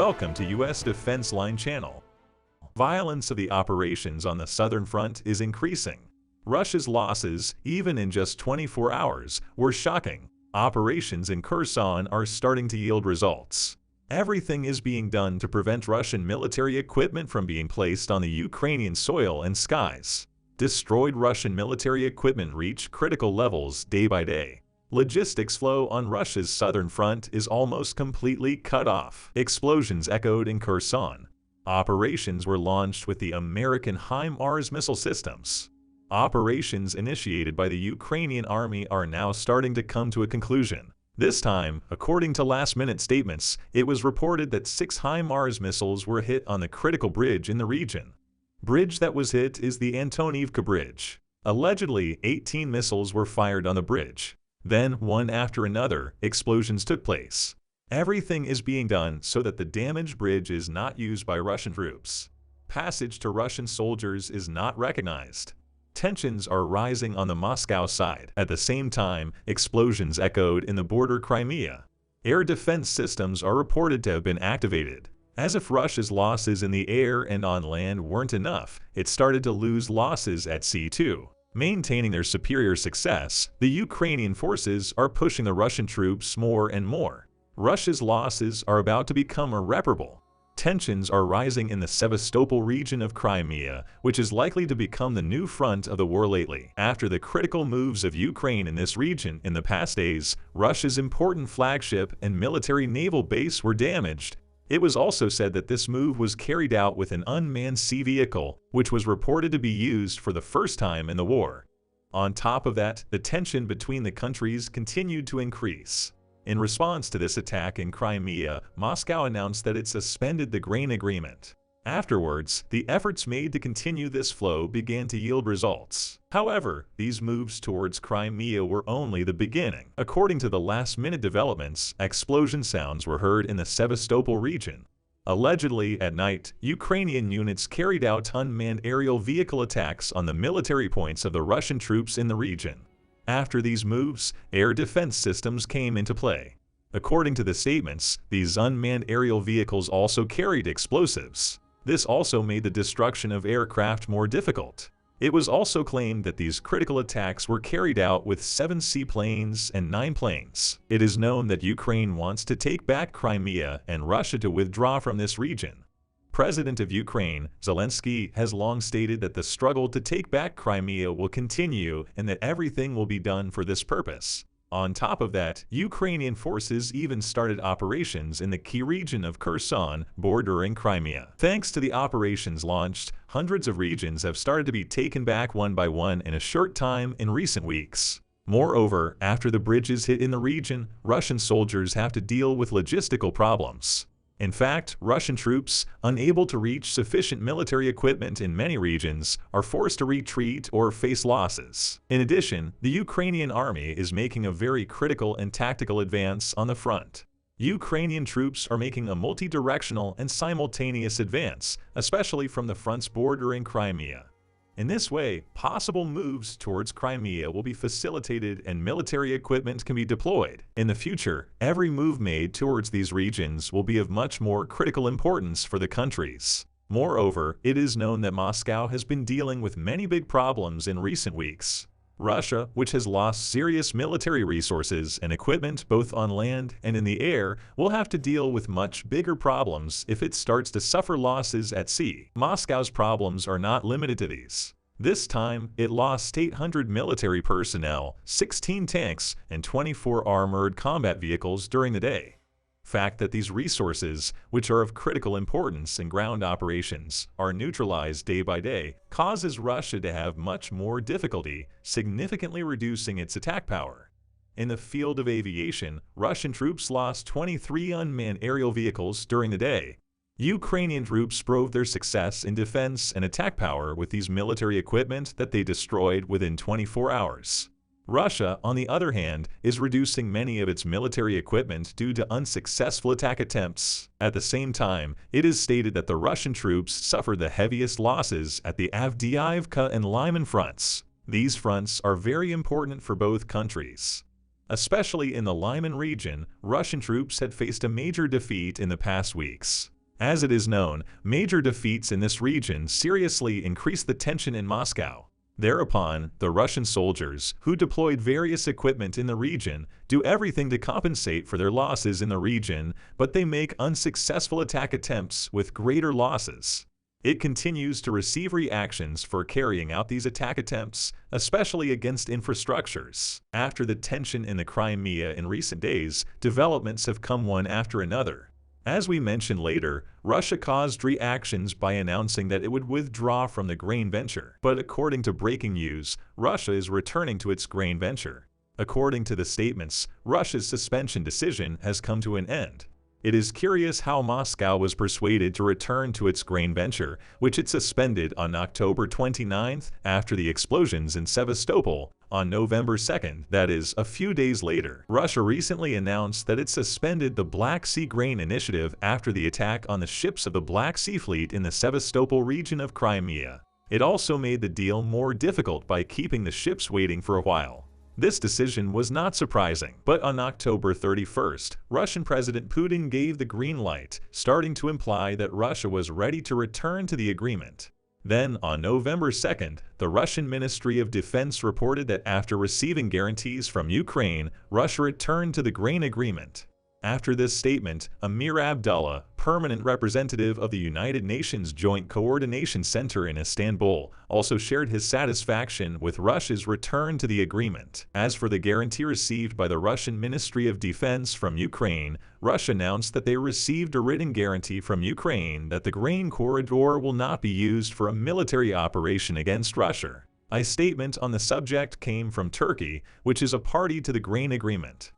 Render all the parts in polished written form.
Welcome to U.S. Defense Line Channel. Violence of the operations on the southern front is increasing. Russia's losses, even in just 24 hours, were shocking. Operations in Kherson are starting to yield results. Everything is being done to prevent Russian military equipment from being placed on the Ukrainian soil and skies. Destroyed Russian military equipment reach critical levels day by day. Logistics flow on Russia's southern front is almost completely cut off. Explosions echoed in Kherson. Operations were launched with the American HIMARS missile systems. Operations initiated by the Ukrainian army are now starting to come to a conclusion. This time, according to last-minute statements, it was reported that 6 HIMARS missiles were hit on the critical bridge in the region. Bridge that was hit is the Antonivka Bridge. Allegedly, 18 missiles were fired on the bridge. Then, one after another, explosions took place. Everything is being done so that the damaged bridge is not used by Russian troops. Passage to Russian soldiers is not recognized. Tensions are rising on the Moscow side. At the same time, explosions echoed in the border Crimea. Air defense systems are reported to have been activated. As if Russia's losses in the air and on land weren't enough, it started to lose losses at sea too. Maintaining their superior success, the Ukrainian forces are pushing the Russian troops more and more. Russia's losses are about to become irreparable. Tensions are rising in the Sevastopol region of Crimea, which is likely to become the new front of the war lately. After the critical moves of Ukraine in this region in the past days, Russia's important flagship and military naval base were damaged. It was also said that this move was carried out with an unmanned sea vehicle, which was reported to be used for the first time in the war. On top of that, the tension between the countries continued to increase. In response to this attack in Crimea, Moscow announced that it suspended the grain agreement. Afterwards, the efforts made to continue this flow began to yield results. However, these moves towards Crimea were only the beginning. According to the last-minute developments, explosion sounds were heard in the Sevastopol region. Allegedly, at night, Ukrainian units carried out unmanned aerial vehicle attacks on the military points of the Russian troops in the region. After these moves, air defense systems came into play. According to the statements, these unmanned aerial vehicles also carried explosives. This also made the destruction of aircraft more difficult. It was also claimed that these critical attacks were carried out with 7 seaplanes and 9 planes. It is known that Ukraine wants to take back Crimea and Russia to withdraw from this region. President of Ukraine, SH0CK, has long stated that the struggle to take back Crimea will continue and that everything will be done for this purpose. On top of that, Ukrainian forces even started operations in the key region of Kherson, bordering Crimea. Thanks to the operations launched, hundreds of regions have started to be taken back one by one in a short time in recent weeks. Moreover, after the bridges hit in the region, Russian soldiers have to deal with logistical problems. In fact, Russian troops, unable to reach sufficient military equipment in many regions, are forced to retreat or face losses. In addition, the Ukrainian army is making a very critical and tactical advance on the front. Ukrainian troops are making a multi-directional and simultaneous advance, especially from the fronts bordering Crimea. In this way, possible moves towards Crimea will be facilitated and military equipment can be deployed. In the future, every move made towards these regions will be of much more critical importance for the countries. Moreover, it is known that Moscow has been dealing with many big problems in recent weeks. Russia, which has lost serious military resources and equipment both on land and in the air, will have to deal with much bigger problems if it starts to suffer losses at sea. Moscow's problems are not limited to these. This time, it lost 800 military personnel, 16 tanks, and 24 armored combat vehicles during the day. Fact that these resources, which are of critical importance in ground operations, are neutralized day by day, causes Russia to have much more difficulty, significantly reducing its attack power. In the field of aviation, Russian troops lost 23 unmanned aerial vehicles during the day. Ukrainian troops proved their success in defense and attack power with these military equipment that they destroyed within 24 hours. Russia, on the other hand, is reducing many of its military equipment due to unsuccessful attack attempts. At the same time, it is stated that the Russian troops suffered the heaviest losses at the Avdiivka and Lyman fronts. These fronts are very important for both countries. Especially in the Lyman region, Russian troops had faced a major defeat in the past weeks. As it is known, major defeats in this region seriously increased the tension in Moscow. Thereupon, the Russian soldiers, who deployed various equipment in the region, do everything to compensate for their losses in the region, but they make unsuccessful attack attempts with greater losses. It continues to receive reactions for carrying out these attack attempts, especially against infrastructures. After the tension in the Crimea in recent days, developments have come one after another. As we mentioned later, Russia caused reactions by announcing that it would withdraw from the grain venture. But according to breaking news, Russia is returning to its grain venture. According to the statements, Russia's suspension decision has come to an end. It is curious how Moscow was persuaded to return to its grain venture, which it suspended on October 29th after the explosions in Sevastopol. On November 2nd, that is, a few days later, Russia recently announced that it suspended the Black Sea Grain Initiative after the attack on the ships of the Black Sea Fleet in the Sevastopol region of Crimea. It also made the deal more difficult by keeping the ships waiting for a while. This decision was not surprising, but on October 31st, Russian President Putin gave the green light, starting to imply that Russia was ready to return to the agreement. Then, on November 2nd, the Russian Ministry of Defense reported that after receiving guarantees from Ukraine, Russia returned to the grain agreement. After this statement, Amir Abdullah, permanent representative of the United Nations Joint Coordination Center in Istanbul, also shared his satisfaction with Russia's return to the agreement. As for the guarantee received by the Russian Ministry of Defense from Ukraine, Russia announced that they received a written guarantee from Ukraine that the grain corridor will not be used for a military operation against Russia. A statement on the subject came from Turkey, which is a party to the grain agreement.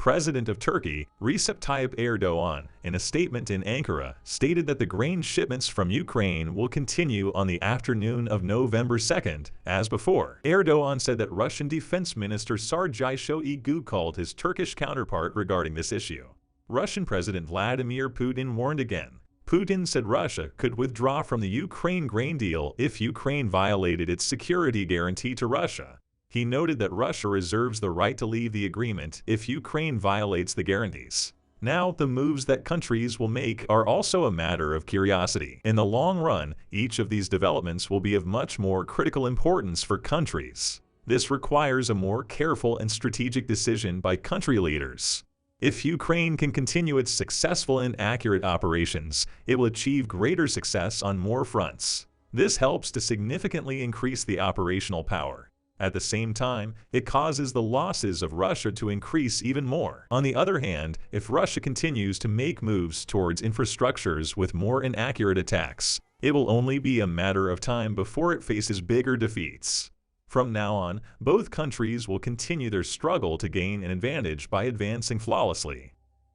President of Turkey, Recep Tayyip Erdogan, in a statement in Ankara, stated that the grain shipments from Ukraine will continue on the afternoon of November 2nd, as before. Erdogan said that Russian Defense Minister SH0CK called his Turkish counterpart regarding this issue. Russian President Vladimir Putin warned again. Putin said Russia could withdraw from the Ukraine grain deal if Ukraine violated its security guarantee to Russia. He noted that Russia reserves the right to leave the agreement if Ukraine violates the guarantees. Now, the moves that countries will make are also a matter of curiosity. In the long run, each of these developments will be of much more critical importance for countries. This requires a more careful and strategic decision by country leaders. If Ukraine can continue its successful and accurate operations, it will achieve greater success on more fronts. This helps to significantly increase the operational power. At the same time, it causes the losses of Russia to increase even more. On the other hand, if Russia continues to make moves towards infrastructures with more inaccurate attacks, it will only be a matter of time before it faces bigger defeats. From now on, both countries will continue their struggle to gain an advantage by advancing flawlessly.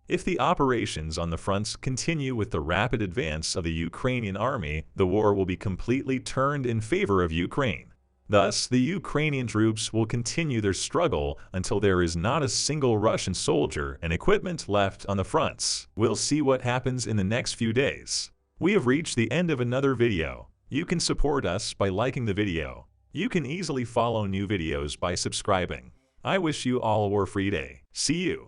If the operations on the fronts continue with the rapid advance of the Ukrainian army, the war will be completely turned in favor of Ukraine. Thus, the Ukrainian troops will continue their struggle until there is not a single Russian soldier and equipment left on the fronts. We'll see what happens in the next few days. We have reached the end of another video. You can support us by liking the video. You can easily follow new videos by subscribing. I wish you all a war-free day. See you.